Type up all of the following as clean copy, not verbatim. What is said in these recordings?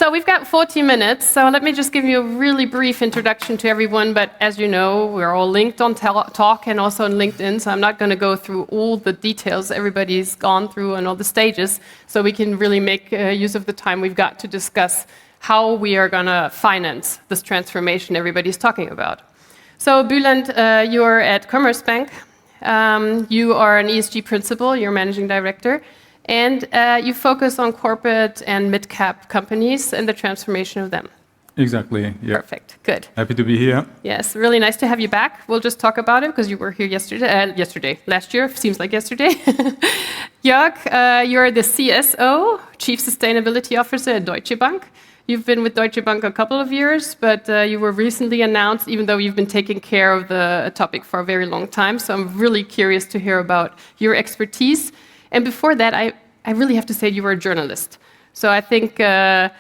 So we've got 40 minutes, so let me just give you a really brief introduction to everyone, but as you know, we're all linked on Talk and also on LinkedIn, so I'm not going to go through all the details everybody's gone through and all the stages, so we can really make use of the time we've got to discuss how we are going to finance this transformation everybody's talking about. So Bülent, you're at Commerzbank. You are an ESG principal, you're managing director, and you focus on corporate and mid-cap companies and the transformation of them. Exactly, yeah. Perfect, good. Happy to be here. Yes, really nice to have you back. We'll just talk about it because you were here last year, seems like yesterday. Jörg, you're the CSO, Chief Sustainability Officer at Deutsche Bank. You've been with Deutsche Bank a couple of years, but you were recently announced, even though you've been taking care of the topic for a very long time. So I'm really curious to hear about your expertise. And before that, I really have to say you were a journalist. So I think we're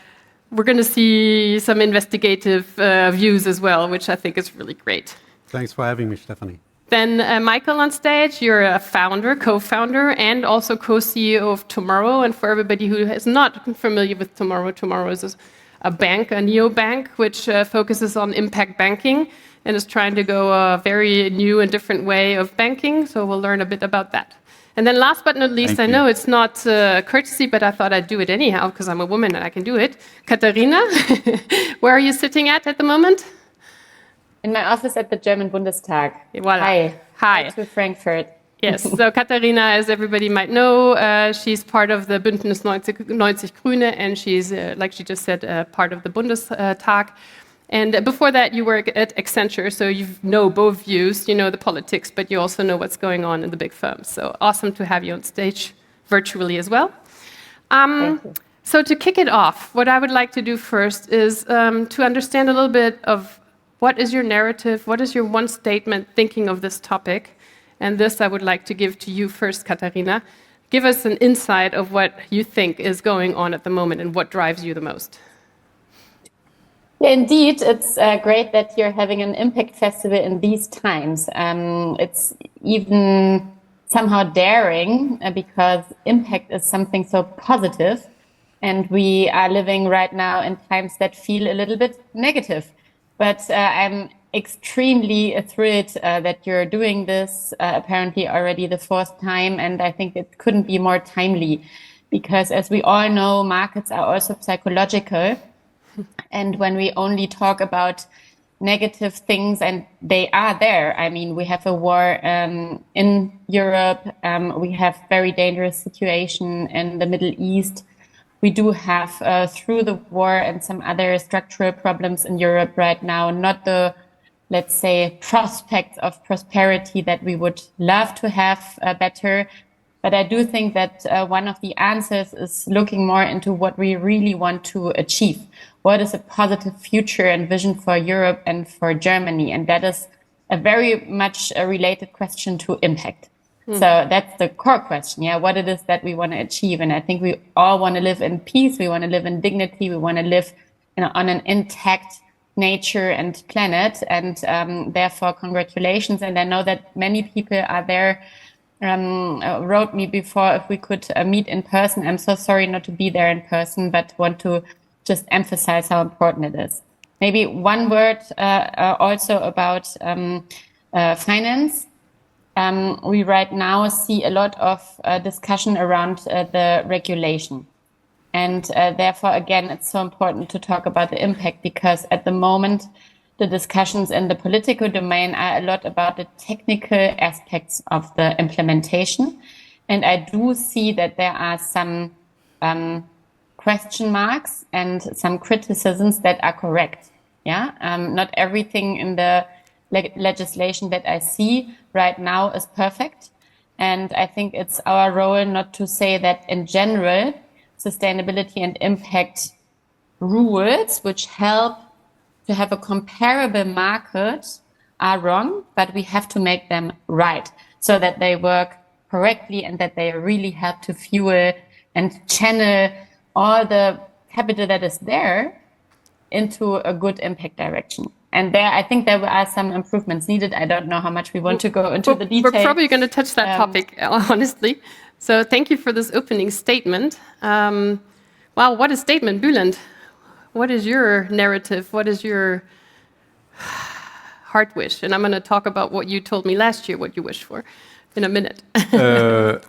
going to see some investigative views as well, which I think is really great. Thanks for having me, Stephanie. Then Michael on stage, you're a founder, co-founder, and also co-CEO of Tomorrow. And for everybody who is not familiar with Tomorrow, Tomorrow is a bank, a neobank, which focuses on impact banking and is trying to go a very new and different way of banking. So we'll learn a bit about that. And then last but not least, I know it's not courtesy, but I thought I'd do it anyhow because I'm a woman and I can do it. Katharina, where are you sitting at the moment? In my office at the German Bundestag. Voilà. Hi. To Frankfurt. Yes, so Katharina, as everybody might know, she's part of the Bündnis 90 Grüne, and she's, like she just said, part of the Bundestag. And before that, you were at Accenture, so you know both views. You know the politics, but you also know what's going on in the big firms. So awesome to have you on stage virtually as well. Thank you. So to kick it off, what I would like to do first is to understand a little bit of what is your narrative, what is your one statement thinking of this topic? And this I would like to give to you first, Katharina. Give us an insight of what you think is going on at the moment and what drives you the most. Yeah, indeed, it's great that you're having an impact festival in these times. It's even somehow daring because impact is something so positive, and we are living right now in times that feel a little bit negative. But I'm extremely thrilled that you're doing this, apparently already the fourth time, and I think it couldn't be more timely because, as we all know, markets are also psychological. And when we only talk about negative things, and they are there, I mean, we have a war in Europe, we have very dangerous situation in the Middle East. We do have, through the war and some other structural problems in Europe right now, not the, let's say, prospects of prosperity that we would love to have better. But I do think that one of the answers is looking more into what we really want to achieve. What is a positive future and vision for Europe and for Germany? And that is a very much a related question to impact. So that's the core question, yeah, what it is that we want to achieve. And I think we all want to live in peace. We want to live in dignity. We want to live on an intact nature and planet. And therefore, congratulations. And I know that many people are there, wrote me before if we could meet in person. I'm so sorry not to be there in person, but want to just emphasize how important it is. Maybe one word also about finance. We right now see a lot of discussion around the regulation. And therefore, again, it's so important to talk about the impact because at the moment, the discussions in the political domain are a lot about the technical aspects of the implementation. And I do see that there are some question marks and some criticisms that are correct. Yeah, not everything in the legislation that I see right now is perfect. And I think it's our role not to say that in general, sustainability and impact rules, which help to have a comparable market, are wrong, but we have to make them right so that they work correctly and that they really help to fuel and channel all the capital that is there into a good impact direction. And there, I think there are some improvements needed. I don't know how much we want to go into the details. We're probably going to touch that topic, honestly. So thank you for this opening statement. Wow, what a statement, Bülent. what is your narrative? What is your heart wish? And I'm going to talk about what you told me last year, what you wish for, in a minute.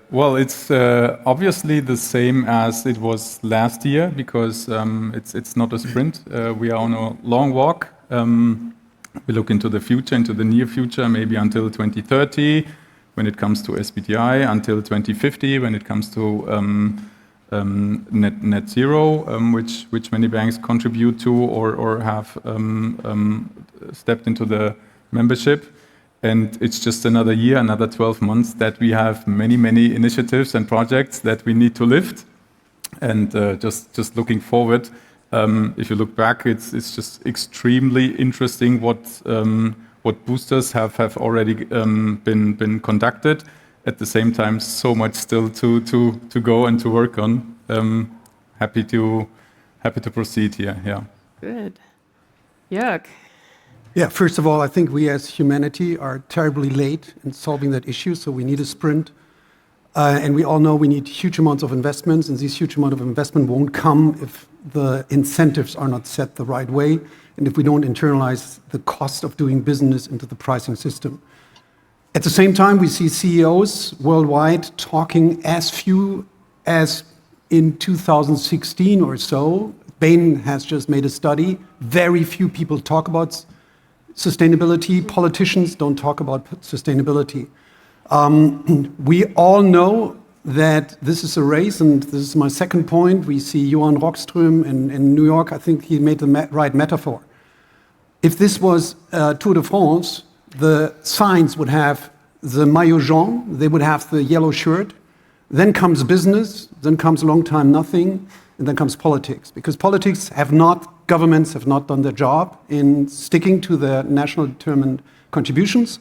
Well, it's obviously the same as it was last year because it's not a sprint. We are on a long walk. We look into the future, into the near future, maybe until 2030 when it comes to SBTI, until 2050 when it comes to net zero, which many banks contribute to or have stepped into the membership. And it's just another year, another 12 months that we have many initiatives and projects that we need to lift. And just looking forward, if you look back, it's just extremely interesting what boosters have already been conducted. At the same time, so much still to go and to work on. Happy to proceed here. Yeah. Good. Jörg. Yeah, first of all, I think we as humanity are terribly late in solving that issue, so we need a sprint. And we all know we need huge amounts of investments, and these huge amounts of investment won't come if the incentives are not set the right way, and if we don't internalize the cost of doing business into the pricing system. At the same time, we see CEOs worldwide talking as few as in 2016 or so. Bain has just made a study. Very few people talk about sustainability. Politicians don't talk about sustainability. We all know that this is a race, and this is my second point. We see Johan Rockström in New York. I think he made the right metaphor. If this was Tour de France, the signs would have the maillot jaune, they would have the yellow shirt, then comes business, then comes a long time nothing, and then comes politics. Because governments have not done their job in sticking to their national determined contributions.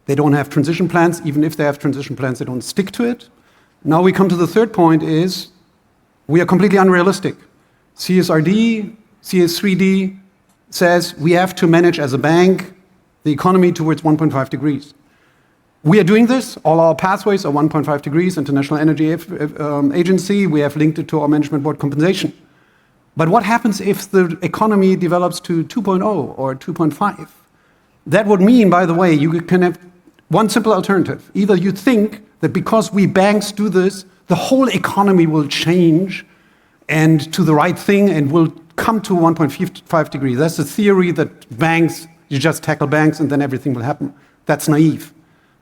They don't have transition plans. Even if they have transition plans, they don't stick to it. Now we come to the third point is we are completely unrealistic. CSRD, CS3D says we have to manage as a bank the economy towards 1.5 degrees. We are doing this. All our pathways are 1.5 degrees. International Energy Agency, we have linked it to our management board compensation. But what happens if the economy develops to 2.0 or 2.5? That would mean, by the way, you can have one simple alternative. Either you think that because we banks do this, the whole economy will change and to the right thing and will come to 1.5 degrees. That's the theory that banks, you just tackle banks and then everything will happen. That's naive.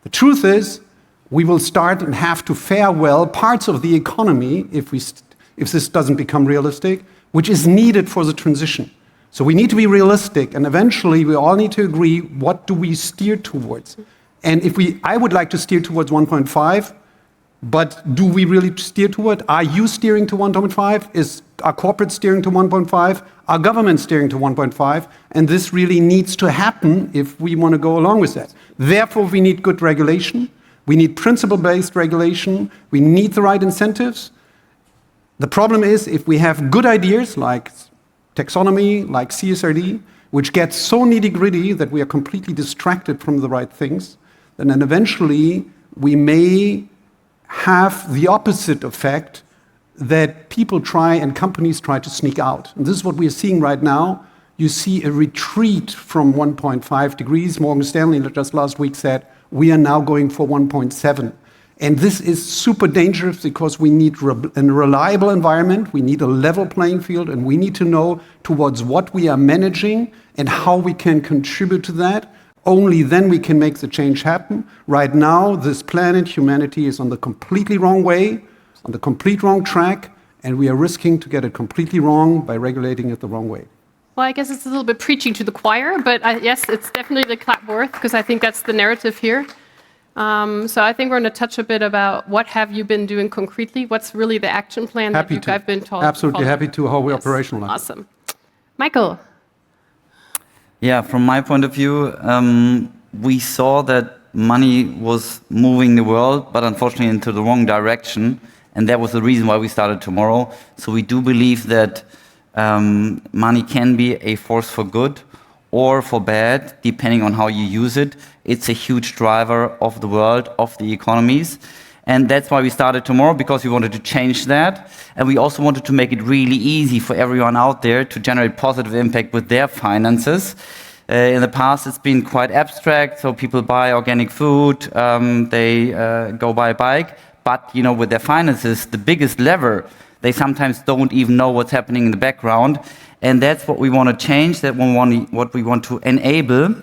The truth is, we will start and have to fare well parts of the economy if this doesn't become realistic, which is needed for the transition. So we need to be realistic, and eventually we all need to agree what do we steer towards. And I would like to steer towards 1.5, but do we really steer toward? Are you steering to 1.5? Are corporates steering to 1.5? Are governments steering to 1.5? And this really needs to happen if we want to go along with that. Therefore, we need good regulation. We need principle-based regulation. We need the right incentives. The problem is if we have good ideas like taxonomy, like CSRD, which get so nitty-gritty that we are completely distracted from the right things, then eventually we may have the opposite effect that people try and companies try to sneak out. And this is what we are seeing right now. You see a retreat from 1.5 degrees. Morgan Stanley just last week said, we are now going for 1.7. And this is super dangerous because we need a reliable environment, we need a level playing field, and we need to know towards what we are managing and how we can contribute to that. Only then we can make the change happen. Right now, this planet, humanity, is on the completely wrong way, on the complete wrong track, and we are risking to get it completely wrong by regulating it the wrong way. Well, I guess it's a little bit preaching to the choir, but yes, it's definitely the clap worth, because I think that's the narrative here. So I think we're going to touch a bit about what have you been doing concretely? What's really the action plan that you guys have been told? Absolutely happy to how we operationalize. Awesome. Michael. Yeah, from my point of view, we saw that money was moving the world, but unfortunately into the wrong direction. And that was the reason why we started tomorrow. So we do believe that money can be a force for good or for bad, depending on how you use it. It's a huge driver of the world, of the economies. And that's why we started tomorrow, because we wanted to change that. And we also wanted to make it really easy for everyone out there to generate positive impact with their finances. In the past, it's been quite abstract. So people buy organic food, they go buy a bike. But, you know, with their finances, the biggest lever, they sometimes don't even know what's happening in the background. And that's what we want to change, what we want to enable.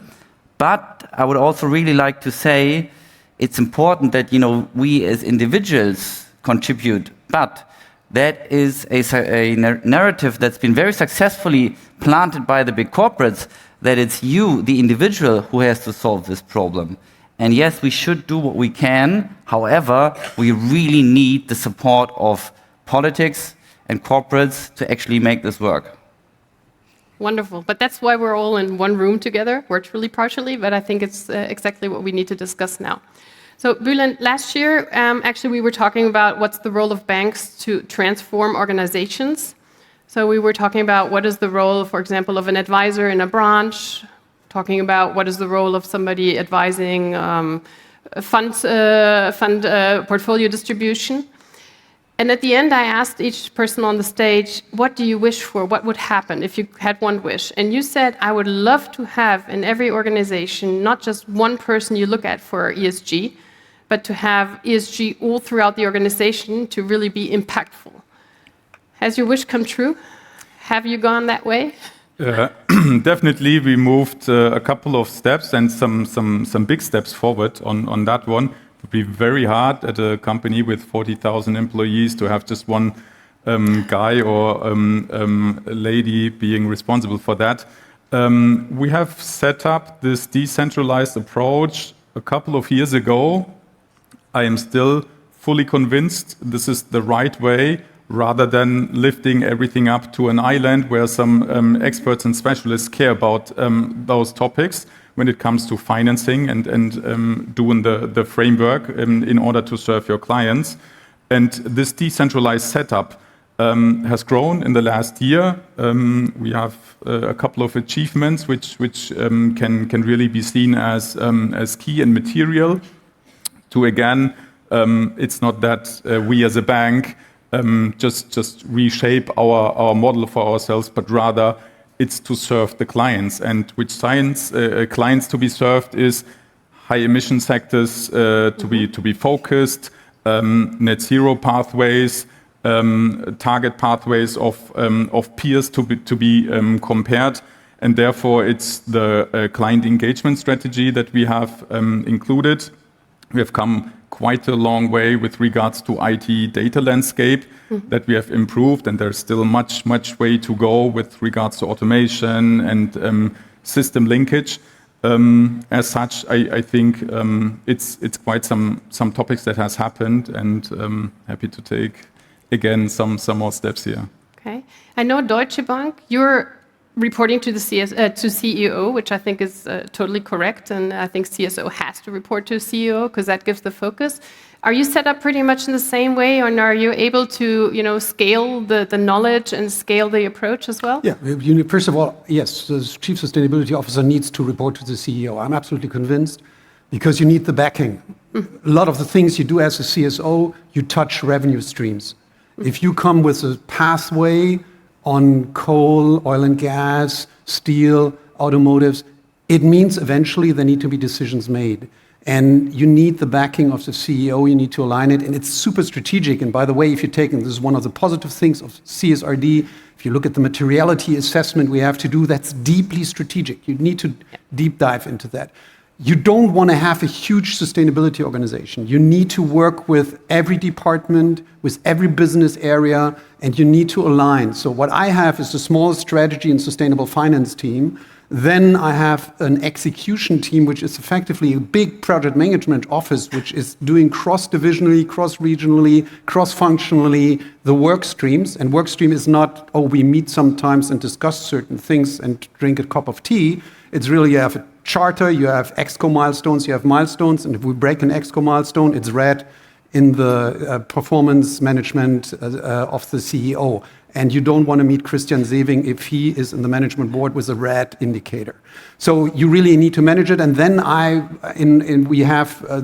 But I would also really like to say, it's important that, you know, we as individuals contribute, but that is a narrative that's been very successfully planted by the big corporates, that it's you, the individual, who has to solve this problem. And yes, we should do what we can. However, we really need the support of politics and corporates to actually make this work. Wonderful. But that's why we're all in one room together, virtually, partially, but I think it's exactly what we need to discuss now. So, Bülent, last year, actually, we were talking about what's the role of banks to transform organizations. So we were talking about what is the role, for example, of an advisor in a branch, talking about what is the role of somebody advising fund portfolio distribution. And at the end, I asked each person on the stage, what do you wish for? What would happen if you had one wish? And you said, I would love to have in every organization, not just one person you look at for ESG, but to have ESG all throughout the organization to really be impactful. Has your wish come true? Have you gone that way? Definitely, we moved a couple of steps and some big steps forward on that one. It would be very hard at a company with 40,000 employees to have just one guy or lady being responsible for that. We have set up this decentralized approach a couple of years ago. I am still fully convinced this is the right way, rather than lifting everything up to an island where some experts and specialists care about those topics when it comes to financing and doing the framework in order to serve your clients. And this decentralized setup has grown in the last year. We have a couple of achievements which can really be seen as key and material to, again, it's not that we as a bank just reshape our model for ourselves, but rather it's to serve the clients. And which clients to be served is high emission sectors to be focused, net zero pathways, target pathways of peers to be compared. And therefore, it's the client engagement strategy that we have included. We have come quite a long way with regards to IT data landscape that we have improved, and there's still much way to go with regards to automation and system linkage. As such, I think it's quite some topics that has happened, and happy to take again some more steps here. Okay, I know Deutsche Bank. You're reporting to the CEO, which I think is totally correct, and I think CSO has to report to CEO because that gives the focus. Are you set up pretty much in the same way, or are you able to, scale the knowledge and scale the approach as well? Yeah. First of all, yes, the Chief Sustainability Officer needs to report to the CEO. I'm absolutely convinced, because you need the backing. A lot of the things you do as a CSO, you touch revenue streams. If you come with a pathway on coal, oil and gas, steel, automotives, it means eventually there need to be decisions made. And you need the backing of the CEO, you need to align it, and it's super strategic. And by the way, if you're taking, this is one of the positive things of CSRD, if you look at the materiality assessment we have to do, that's deeply strategic. You need to deep dive into that. You don't want to have a huge sustainability organization. You need to work with every department, with every business area, and you need to align. So what I have is a small strategy and sustainable finance team. Then I have an execution team, which is effectively a big project management office, which is doing cross-divisionally, cross-regionally, cross-functionally the work streams. And work stream is not, we meet sometimes and discuss certain things and drink a cup of tea. It's really, you have a charter, you have ExCo milestones, you have milestones, and if we break an ExCo milestone, it's red in the performance management of the CEO. And you don't want to meet Christian Sewing if he is in the management board with a red indicator. So you really need to manage it. And then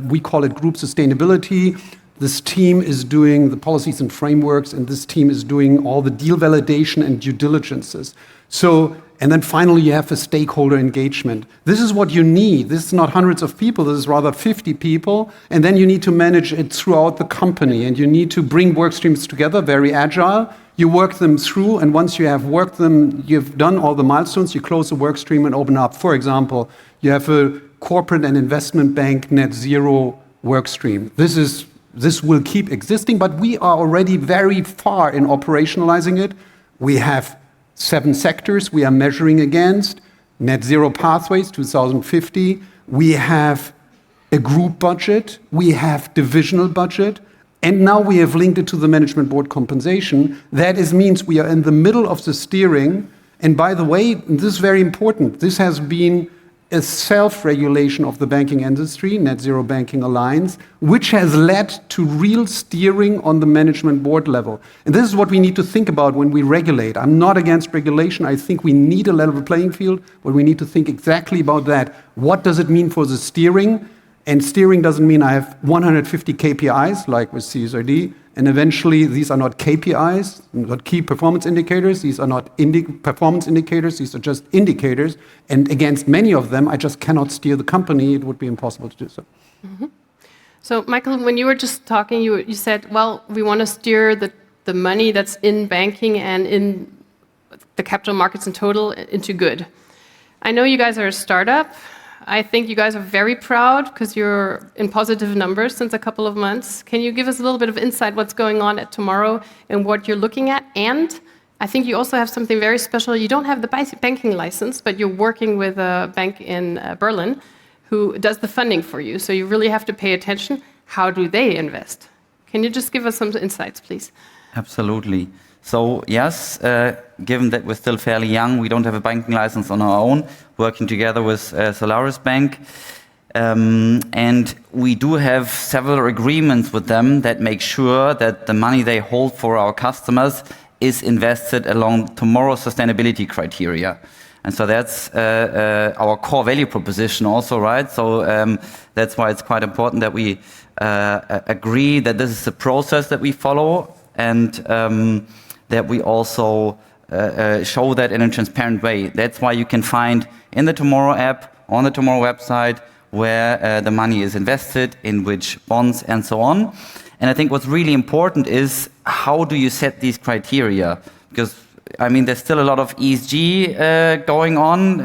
we call it group sustainability. This team is doing the policies and frameworks, and this team is doing all the deal validation and due diligences. So, and then finally you have a stakeholder engagement. This is what you need. This is not hundreds of people, this is rather 50 people, and then you need to manage it throughout the company, and you need to bring work streams together, very agile. You work them through, and once you have worked them, you've done all the milestones, you close the work stream and open up. For example, you have a corporate and investment bank net zero work stream. This will keep existing, but we are already very far in operationalizing it. We have 7 sectors we are measuring against, net zero pathways 2050. We have a group budget, we have divisional budget, and now we have linked it to the management board compensation. That means we are in the middle of the steering. And by the way, this is very important, this has been a self-regulation of the banking industry, Net Zero Banking Alliance, which has led to real steering on the management board level. And this is what we need to think about when we regulate. I'm not against regulation. I think we need a level playing field, but we need to think exactly about that. What does it mean for the steering? And steering doesn't mean I have 150 KPIs, like with CSRD, and eventually these are not KPIs, not key performance indicators, these are not performance indicators, these are just indicators, and against many of them, I just cannot steer the company, it would be impossible to do so. Mm-hmm. So Michael, when you were just talking, you said, well, we want to steer the money that's in banking and in the capital markets in total into good. I know you guys are a startup. I think you guys are very proud because you're in positive numbers since a couple of months. Can you give us a little bit of insight what's going on at Tomorrow and what you're looking at? And I think you also have something very special. You don't have the banking license, but you're working with a bank in Berlin who does the funding for you. So you really have to pay attention. How do they invest? Can you just give us some insights, please? Absolutely. So yes, given that we're still fairly young, we don't have a banking license on our own, working together with Solaris Bank. And we do have several agreements with them that make sure that the money they hold for our customers is invested along tomorrow's sustainability criteria. And so that's our core value proposition also, right? So that's why it's quite important that we agree that this is a process that we follow, and that we also show that in a transparent way. That's why you can find in the Tomorrow app, on the Tomorrow website, where the money is invested, in which bonds, and so on. And I think what's really important is how do you set these criteria? Because, I mean, there's still a lot of ESG going on.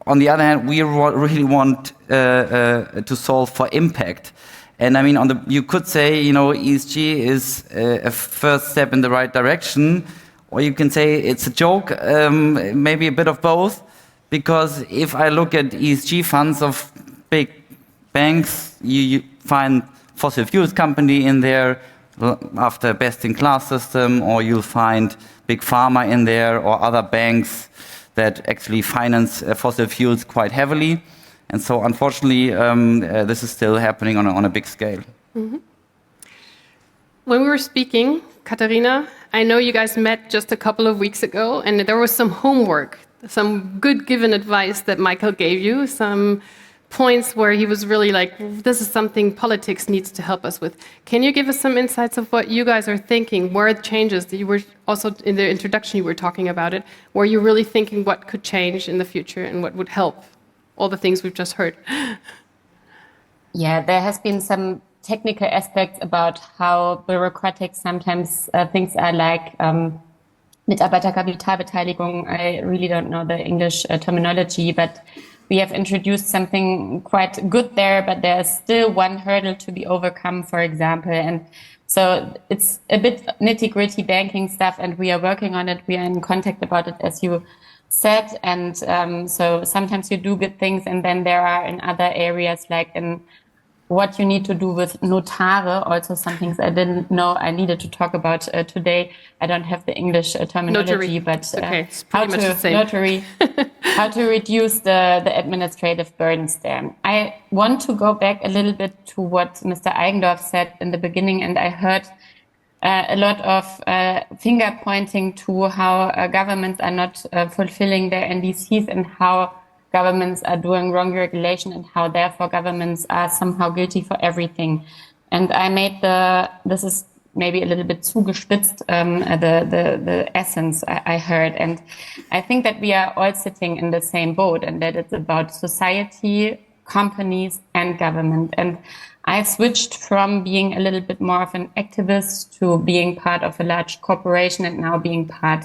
On the other hand, we really want to solve for impact. And I mean, you could say, you know, ESG is a first step in the right direction, or you can say it's a joke, maybe a bit of both. Because if I look at ESG funds of big banks, you find fossil fuels company in there after a best-in-class system, or you'll find big pharma in there, or other banks that actually finance fossil fuels quite heavily. And so, unfortunately, this is still happening on a big scale. Mm-hmm. When we were speaking, Katharina, I know you guys met just a couple of weeks ago, and there was some homework, some good given advice that Michael gave you, some points where he was really like, this is something politics needs to help us with. Can you give us some insights of what you guys are thinking, where it changes? You were also, in the introduction, you were talking about it, where you're really thinking what could change in the future and what would help? All the things we've just heard. Yeah, there has been some technical aspects about how bureaucratic sometimes things are, like Mitarbeiterkapitalbeteiligung. I really don't know the English terminology, but we have introduced something quite good there, but there's still one hurdle to be overcome, for example. And so it's a bit nitty-gritty banking stuff, and we are working on it. We are in contact about it, as you said, and so sometimes you do good things, and then there are in other areas, like in what you need to do with Notare, also some things I didn't know I needed to talk about today. I don't have the English terminology, notary. But okay. It's pretty much the same. Notary, how to reduce the administrative burdens there. I want to go back a little bit to what Mr. Eigendorf said in the beginning, and I heard a lot of finger pointing to how governments are not fulfilling their NDCs, and how governments are doing wrong regulation, and how therefore governments are somehow guilty for everything. And I made this is maybe a little bit zugespitzt, the essence I heard. And I think that we are all sitting in the same boat, and that it's about society, companies, and government. And I switched from being a little bit more of an activist to being part of a large corporation, and now being part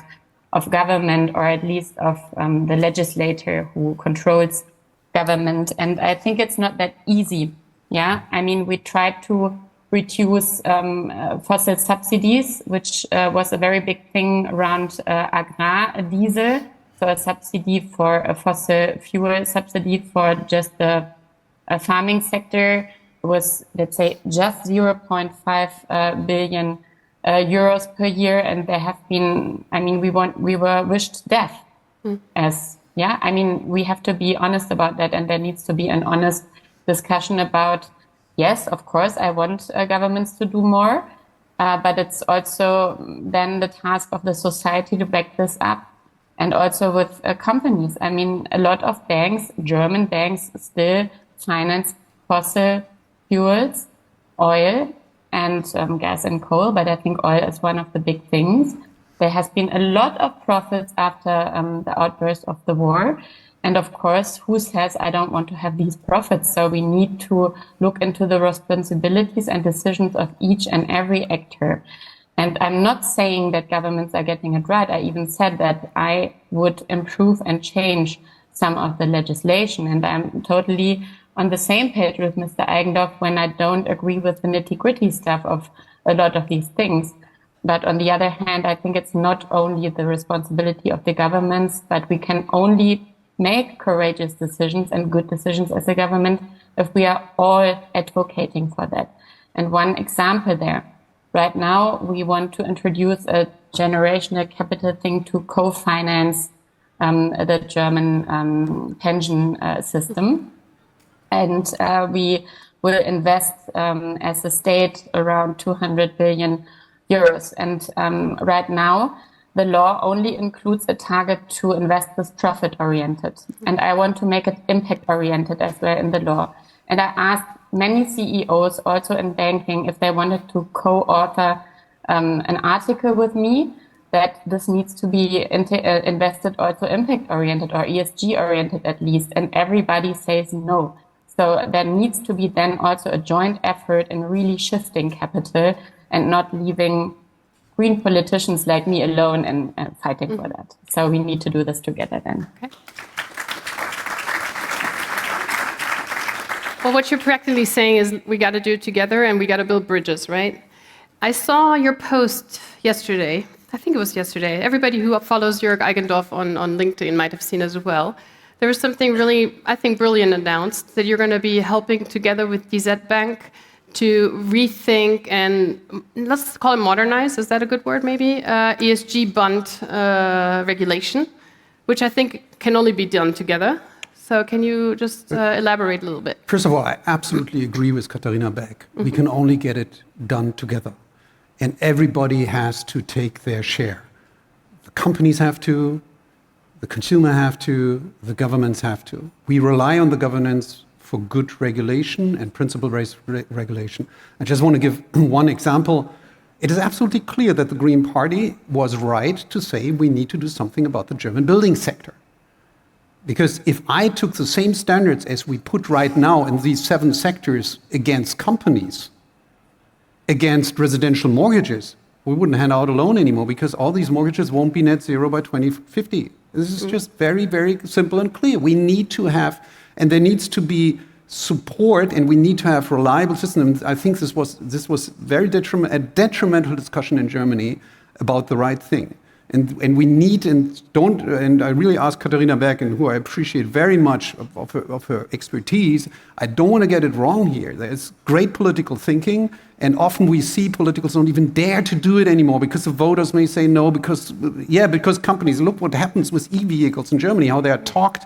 of government, or at least of the legislator who controls government. And I think it's not that easy. Yeah, I mean, we tried to reduce fossil subsidies, which was a very big thing around diesel, so a subsidy for a fossil fuel subsidy for just the farming sector was, let's say, just 0.5 billion euros per year, and there have been, I mean, we were wished death as, yeah, I mean, we have to be honest about that, and there needs to be an honest discussion about, yes, of course, I want governments to do more, but it's also then the task of the society to back this up, and also with companies. I mean, a lot of banks, German banks, still finance fossil fuels, oil, and gas and coal, but I think oil is one of the big things. There has been a lot of profits after the outburst of the war. And of course, who says I don't want to have these profits? So we need to look into the responsibilities and decisions of each and every actor. And I'm not saying that governments are getting it right. I even said that I would improve and change some of the legislation. And I'm totally on the same page with Mr. Eigendorf when I don't agree with the nitty-gritty stuff of a lot of these things. But on the other hand, I think it's not only the responsibility of the governments, but we can only make courageous decisions and good decisions as a government if we are all advocating for that. And one example there, right now we want to introduce a generational capital thing to co-finance the German pension system. And we will invest as a state around 200 billion euros. And right now, the law only includes a target to invest this profit-oriented. And I want to make it impact-oriented as well in the law. And I asked many CEOs, also in banking, if they wanted to co-author an article with me that this needs to be invested also impact-oriented or ESG-oriented at least. And everybody says no. So there needs to be then also a joint effort in really shifting capital and not leaving green politicians like me alone and fighting for that. So we need to do this together then. Okay. Well, what you're practically saying is we got to do it together and we got to build bridges, right? I saw your post yesterday. I think it was yesterday. Everybody who follows Jörg Eigendorf on LinkedIn might have seen as well. There was something really, I think, brilliant announced that you're going to be helping together with Deutsche Bank to rethink and let's call it modernize, is that a good word maybe? ESG bond regulation, which I think can only be done together. So can you just elaborate a little bit? First of all, I absolutely agree with Katharina Beck. We can only get it done together. And everybody has to take their share. The companies have to, the consumer have to, the governments have to. We rely on the governance for good regulation and principle-based regulation. I just want to give one example. It is absolutely clear that the Green Party was right to say we need to do something about the German building sector. Because if I took the same standards as we put right now in these 7 sectors against companies, against residential mortgages, we wouldn't hand out a loan anymore because all these mortgages won't be net zero by 2050. This is just very, very simple and clear. We need to have, and there needs to be support, and we need to have reliable systems. I think this was very a detrimental discussion in Germany about the right thing. And we need and I really ask Katharina Beck, and who I appreciate very much of her expertise, I don't want to get it wrong here. There's great political thinking, and often we see politicals don't even dare to do it anymore because the voters may say no, because companies, look what happens with e-vehicles in Germany, how they are talked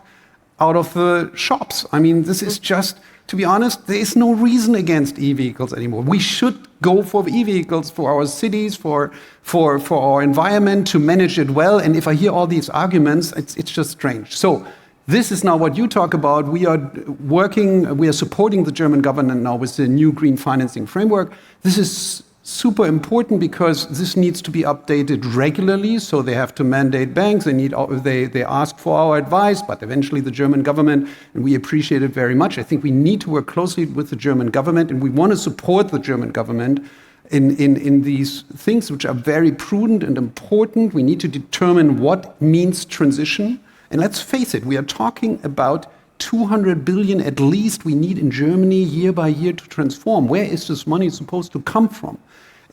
out of the shops. I mean, this is just, to be honest, there is no reason against e-vehicles anymore. We should go for e-vehicles for our cities, for our environment, to manage it well. And if I hear all these arguments, it's just strange. So This is now what you talk about. We are supporting the German government now with the new green financing framework. This is super important because this needs to be updated regularly. So they have to mandate banks. They ask for our advice, but eventually the German government, and we appreciate it very much. I think we need to work closely with the German government, and we want to support the German government in these things which are very prudent and important. We need to determine what means transition. And let's face it, we are talking about 200 billion at least we need in Germany year by year to transform. Where is this money supposed to come from?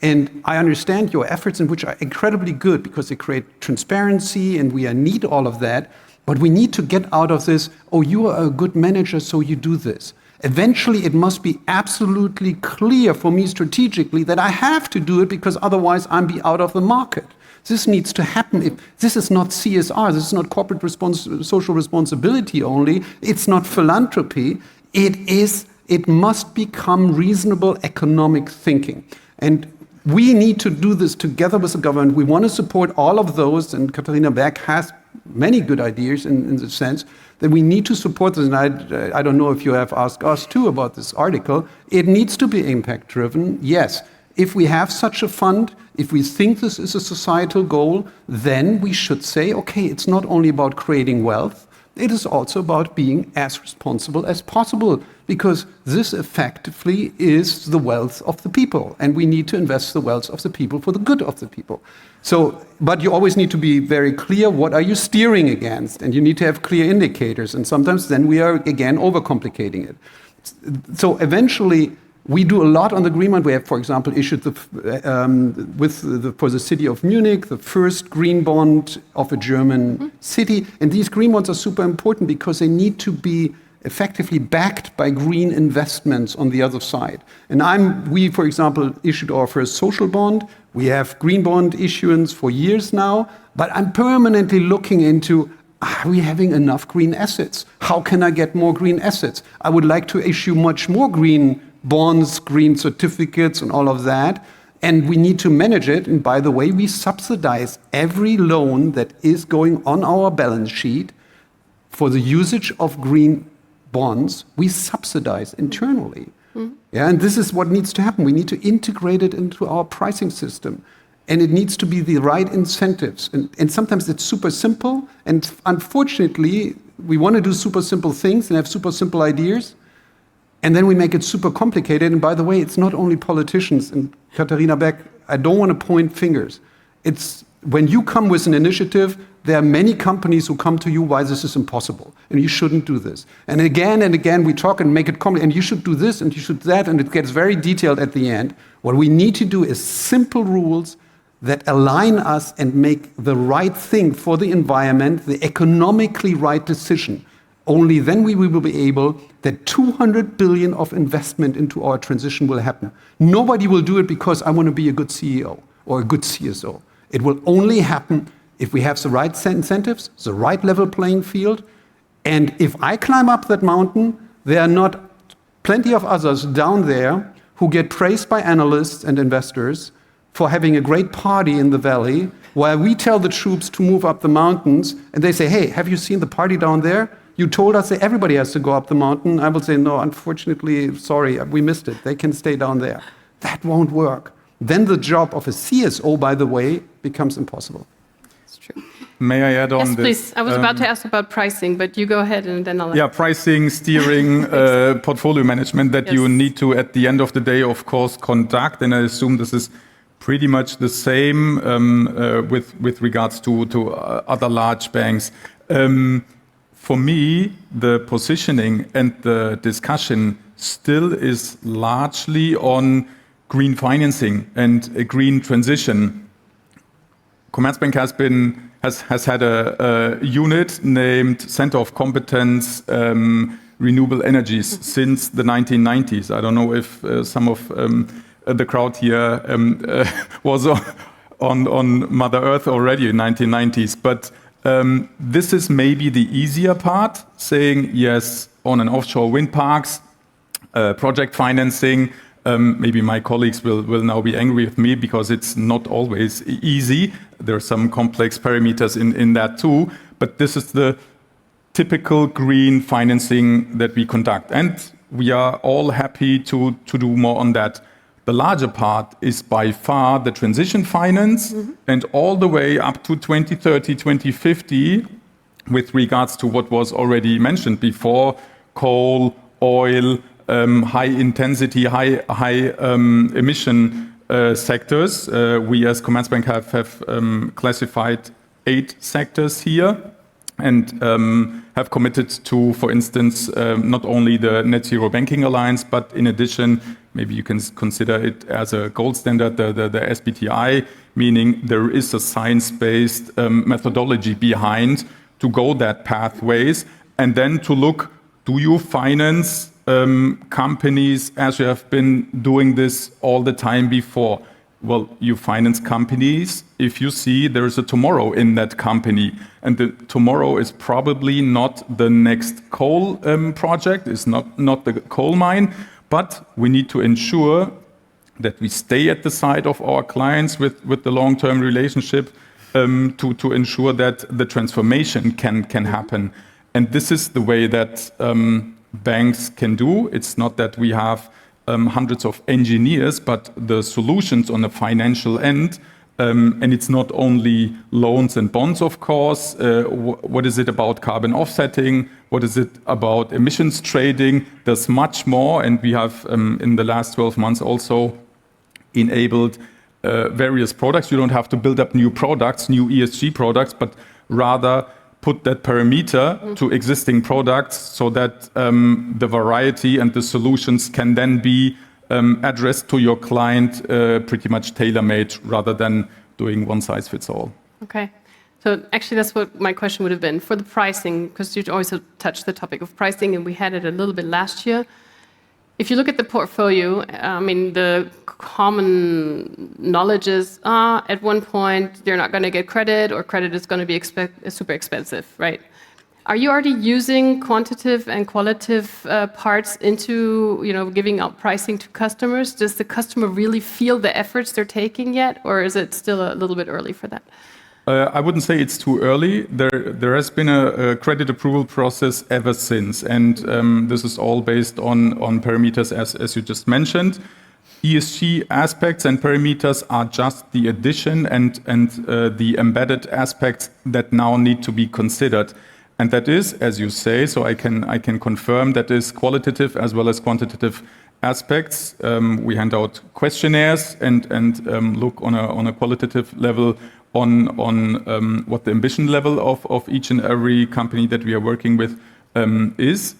And I understand your efforts, in which are incredibly good because they create transparency and we need all of that. But we need to get out of this, oh, you are a good manager, so you do this. Eventually, it must be absolutely clear for me strategically that I have to do it because otherwise I'm be out of the market. This needs to happen. This is not CSR. This is not corporate social responsibility only. It's not philanthropy. It must become reasonable economic thinking. And we need to do this together with the government. We want to support all of those, and Katharina Berg has many good ideas in the sense that we need to support this. And I don't know if you have asked us too about this article. It needs to be impact driven, yes. If we have such a fund, if we think this is a societal goal, then we should say, okay, it's not only about creating wealth, it is also about being as responsible as possible, because this effectively is the wealth of the people, and we need to invest the wealth of the people for the good of the people. So, but you always need to be very clear, what are you steering against? And you need to have clear indicators, and sometimes then we are, again, overcomplicating it. So eventually, we do a lot on the green bond. We have, for example, issued for the city of Munich, the first green bond of a German city. And these green bonds are super important because they need to be effectively backed by green investments on the other side. And we, for example, issued our first social bond. We have green bond issuance for years now, but I'm permanently looking into, are we having enough green assets? How can I get more green assets? I would like to issue much more green bonds, green certificates, and all of that. And we need to manage it. And by the way, we subsidize every loan that is going on our balance sheet for the usage of green bonds. We subsidize internally. Yeah, and this is what needs to happen. We need to integrate it into our pricing system. And it needs to be the right incentives. And sometimes it's super simple. And unfortunately, we want to do super simple things and have super simple ideas. And then we make it super complicated. And by the way, it's not only politicians. And Katharina Beck, I don't want to point fingers. It's when you come with an initiative, there are many companies who come to you why this is impossible. And you shouldn't do this. And again, we talk and make it complicated. And you should do this and you should that. And it gets very detailed at the end. What we need to do is simple rules that align us and make the right thing for the environment, the economically right decision. Only then we will be able that 200 billion of investment into our transition will happen. Nobody will do it because I want to be a good CEO or a good CSO. It will only happen if we have the right incentives, the right level playing field. And if I climb up that mountain, there are not plenty of others down there who get praised by analysts and investors for having a great party in the valley, while we tell the troops to move up the mountains, and they say, hey, have you seen the party down there? You told us that everybody has to go up the mountain. I will say, no, unfortunately, sorry, we missed it. They can stay down there. That won't work. Then the job of a CSO, by the way, becomes impossible. It's true. May I add on yes, this? please. I was about to ask about pricing, but you go ahead and then I'll... Yeah, pricing, steering, portfolio management that you need to, at the end of the day, of course, conduct. And I assume this is pretty much the same with regards to other large banks. For me, the positioning and the discussion still is largely on green financing and a green transition. Commerzbank has had a unit named Center of Competence Renewable Energies since the 1990s. I don't know if some of the crowd here was on Mother Earth already in 1990s, but this is maybe the easier part, saying yes on an offshore wind parks, project financing. Maybe my colleagues will now be angry with me because it's not always easy. There are some complex parameters in that too, but this is the typical green financing that we conduct. And we are all happy to do more on that. The larger part is by far the transition finance, and all the way up to 2030, 2050, with regards to what was already mentioned before, coal, oil, high intensity, high emission sectors. We as Commerzbank have classified 8 sectors here, and have committed to, for instance, not only the Net Zero Banking Alliance, but in addition, maybe you can consider it as a gold standard, the SBTI, meaning there is a science-based methodology behind to go that pathways, and then to look, do you finance companies as you have been doing this all the time before? Well, you finance companies if you see there is a tomorrow in that company. And the tomorrow is probably not the next coal project, is not the coal mine, but we need to ensure that we stay at the side of our clients with the long-term relationship to ensure that the transformation can happen. And this is the way that banks can do. It's not that we have hundreds of engineers, but the solutions on the financial end, and it's not only loans and bonds, of course. What is it about carbon offsetting? What is it about emissions trading? There's much more, and we have in the last 12 months also enabled various products. You don't have to build up new products, new ESG products, but rather put that parameter to existing products so that the variety and the solutions can then be addressed to your client pretty much tailor-made rather than doing one size fits all. Okay. So actually that's what my question would have been. For the pricing, because you also touched the topic of pricing and we had it a little bit last year. If you look at the portfolio, I mean, the common knowledge is at one point they're not going to get credit, or credit is going to be super expensive, right? Are you already using quantitative and qualitative parts into giving out pricing to customers? Does the customer really feel the efforts they're taking yet, or is it still a little bit early for that? I wouldn't say it's too early. There has been a credit approval process ever since, and this is all based on parameters as you just mentioned. ESG aspects and parameters are just the addition and the embedded aspects that now need to be considered. And that is, as you say, so I can confirm that is qualitative as well as quantitative aspects. We hand out questionnaires and look on a qualitative level on what the ambition level of each and every company that we are working with is.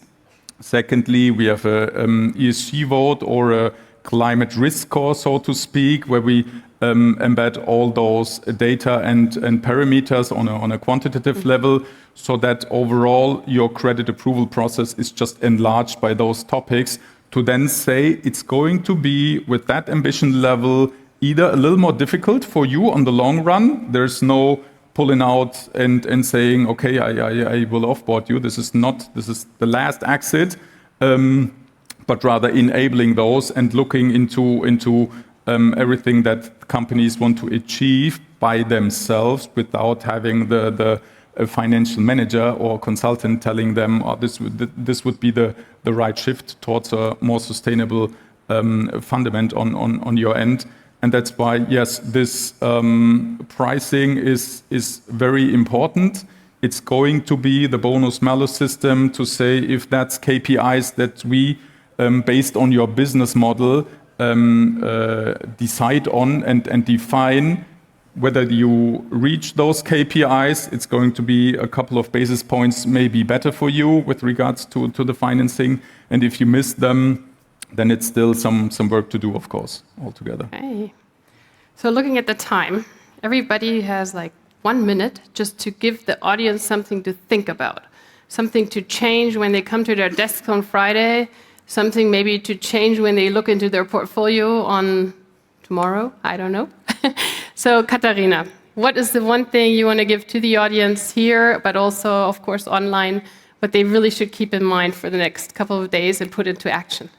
Secondly, we have a ESG vote or a climate risk score, so to speak, where we embed all those data and parameters on a quantitative level, so that overall your credit approval process is just enlarged by those topics, to then say it's going to be with that ambition level either a little more difficult for you on the long run. There's no pulling out and saying, okay, I will offboard you. This is the last exit, but rather enabling those and looking into everything that companies want to achieve by themselves without having the financial manager or consultant telling them, oh, this would be the right shift towards a more sustainable fundament on your end. And that's why, yes, this pricing is very important. It's going to be the bonus-malus system to say if that's KPIs that we, based on your business model, decide on and define whether you reach those KPIs. It's going to be a couple of basis points maybe better for you with regards to the financing. And if you miss them, then it's still some work to do, of course, altogether. Okay. So looking at the time, everybody has like 1 minute just to give the audience something to think about, something to change when they come to their desk on Friday, something maybe to change when they look into their portfolio on tomorrow, I don't know. So Katharina, what is the one thing you want to give to the audience here, but also, of course, online, what they really should keep in mind for the next couple of days and put into action?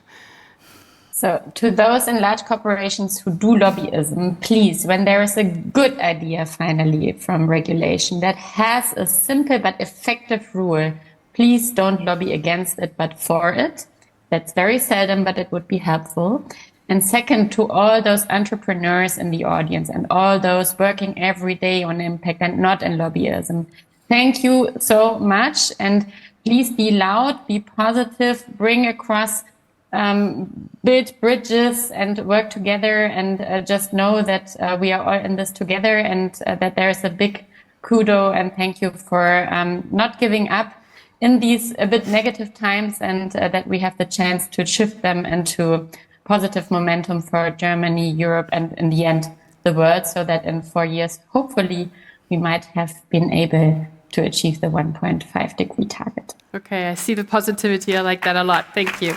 So to those in large corporations who do lobbyism, please, when there is a good idea finally from regulation that has a simple but effective rule, please don't lobby against it, but for it. That's very seldom, but it would be helpful. And second, to all those entrepreneurs in the audience and all those working every day on impact and not in lobbyism, thank you so much. And please be loud, be positive, bring across, build bridges and work together, and just know that we are all in this together, and that there's a big kudo and thank you for not giving up in these a bit negative times, and that we have the chance to shift them into positive momentum for Germany, Europe, and in the end, the world, so that in 4 years, hopefully, we might have been able to achieve the 1.5-degree target. Okay, I see the positivity. I like that a lot. Thank you.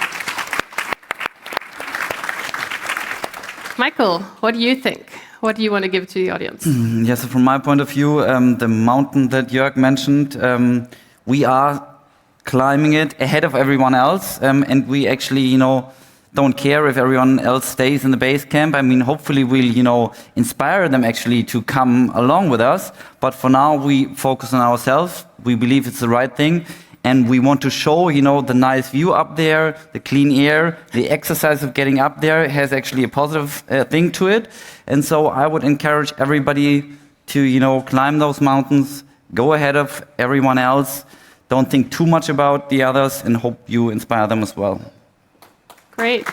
Michael, what do you think? What do you want to give to the audience? Yes, so from my point of view, the mountain that Jörg mentioned, we are climbing it ahead of everyone else, and we actually, don't care if everyone else stays in the base camp. I mean, hopefully we'll, inspire them actually to come along with us. But for now, we focus on ourselves. We believe it's the right thing. And we want to show, the nice view up there, the clean air, the exercise of getting up there has actually a positive thing to it. And so I would encourage everybody to, climb those mountains, go ahead of everyone else. Don't think too much about the others, and hope you inspire them as well. Great.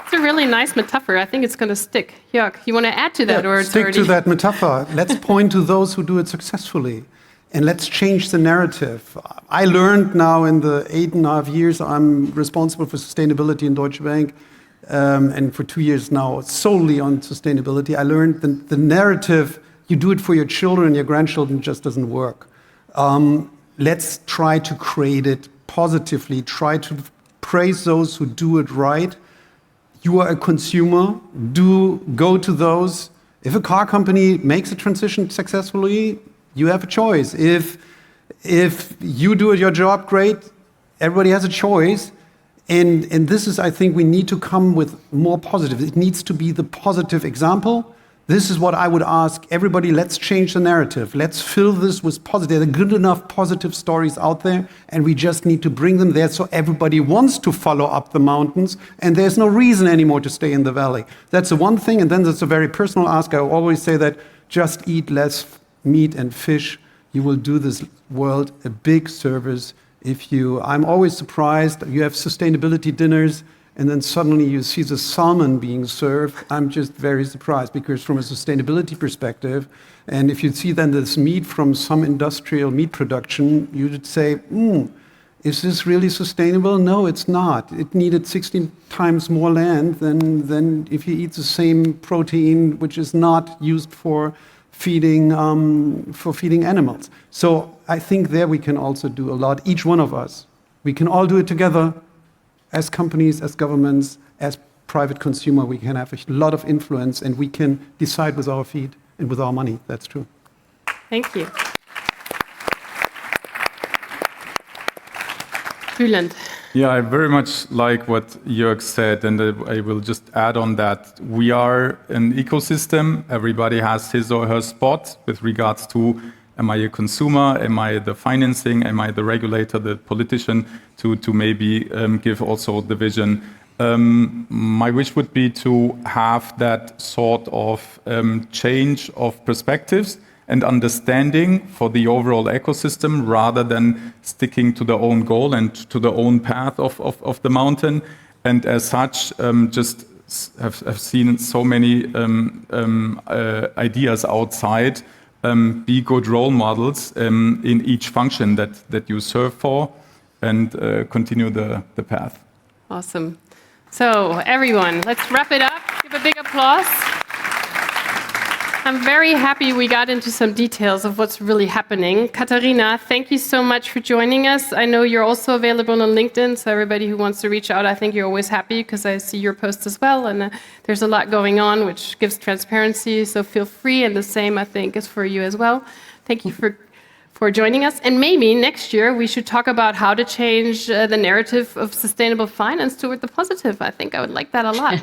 It's a really nice metaphor. I think it's going to stick. Jörg, you want to add to that? Or stick to that metaphor. Let's point to those who do it successfully. And let's change the narrative. I learned now in the 8.5 years I'm responsible for sustainability in Deutsche Bank, and for 2 years now solely on sustainability. I learned the narrative, you do it for your children and your grandchildren, just doesn't work. Let's try to create it positively, try to praise those who do it right. You are a consumer, go to those. If a car company makes a transition successfully, you have a choice. If you do your job great, everybody has a choice. And this is, I think, we need to come with more positive. It needs to be the positive example. This is what I would ask everybody. Let's change the narrative. Let's fill this with positive. There are good enough positive stories out there, and we just need to bring them there so everybody wants to follow up the mountains, and there's no reason anymore to stay in the valley. That's the one thing, and then there's a very personal ask. I always say that just eat less meat and fish. You will do this world a big service if you... I'm always surprised. You have sustainability dinners, and then suddenly you see the salmon being served. I'm just very surprised, because from a sustainability perspective, and if you see then this meat from some industrial meat production, you would say, is this really sustainable? No, it's not. It needed 16 times more land than if you eat the same protein, which is not used for feeding animals. So I think there we can also do a lot, each one of us. We can all do it together. As companies, as governments, as private consumer, we can have a lot of influence, and we can decide with our feet and with our money. That's true. Thank you. Bülent. Yeah, I very much like what Jörg said, and I will just add on that. We are an ecosystem. Everybody has his or her spot with regards to, am I a consumer? Am I the financing? Am I the regulator, the politician, to maybe give also the vision? My wish would be to have that sort of change of perspectives and understanding for the overall ecosystem, rather than sticking to their own goal and to their own path of the mountain. And as such, just have seen so many ideas outside. Be good role models in each function that you serve for, and continue the path. Awesome. So everyone, let's wrap it up. Give a big applause. I'm very happy we got into some details of what's really happening. Katharina, thank you so much for joining us. I know you're also available on LinkedIn, so everybody who wants to reach out, I think you're always happy, because I see your posts as well, and there's a lot going on which gives transparency, so feel free, and the same I think is for you as well. Thank you for joining us, and maybe next year we should talk about how to change the narrative of sustainable finance toward the positive. I think I would like that a lot.